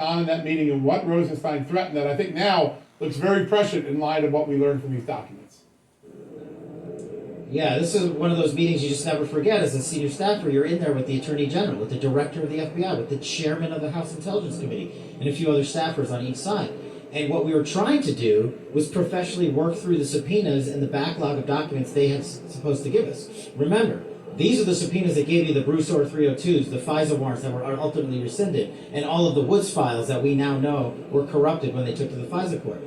on in that meeting and what Rosenstein threatened that I think now looks very prescient in light of what we learned from these documents. Yeah, this is one of those meetings you just never forget. As a senior staffer, you're in there with the Attorney General, with the Director of the FBI, with the Chairman of the House Intelligence Committee, and a few other staffers on each side. And what we were trying to do was professionally work through the subpoenas and the backlog of documents they had supposed to give us. Remember, these are the subpoenas that gave you the Broussard 302s, the FISA warrants that were ultimately rescinded, and all of the Woods files that we now know were corrupted when they took to the FISA court.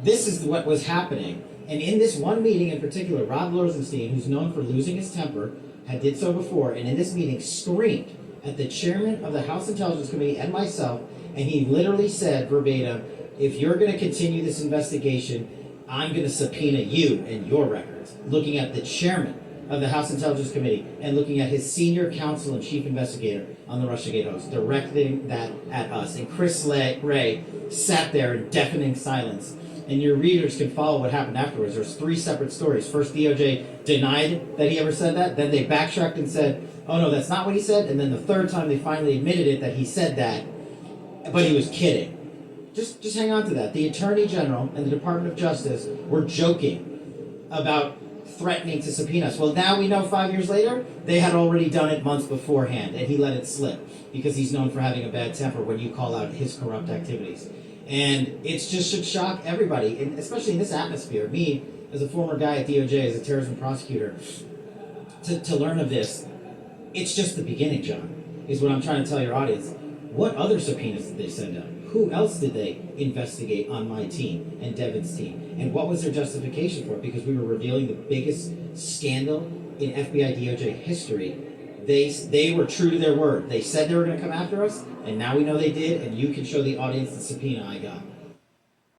This is what was happening. And in this one meeting in particular, Rod Rosenstein, who's known for losing his temper, did so before, and in this meeting screamed at the chairman of the House Intelligence Committee and myself, and he literally said verbatim, if you're going to continue this investigation, I'm going to subpoena you and your records, looking at the chairman of the House Intelligence Committee and looking at his senior counsel and chief investigator on the Russiagate hoax, directing that at us. And Chris Wray sat there in deafening silence. And your readers can follow what happened afterwards. There's 3 separate stories. First, DOJ denied that he ever said that. Then they backtracked and said, oh no, that's not what he said. And then the third time they finally admitted it that he said that, but he was kidding. Just hang on to that. The Attorney General and the Department of Justice were joking about threatening to subpoena us. Well, now we know 5 years later, they had already done it months beforehand, and he let it slip because he's known for having a bad temper when you call out his corrupt activities. And it just should shock everybody, and especially in this atmosphere. Me, as a former guy at DOJ, as a terrorism prosecutor, to learn of this, it's just the beginning, John, is what I'm trying to tell your audience. What other subpoenas did they send out? Who else did they investigate on my team and Devin's team? And what was their justification for it? Because we were revealing the biggest scandal in FBI DOJ history. They were true to their word. They said they were going to come after us, and now we know they did, and you can show the audience the subpoena I got.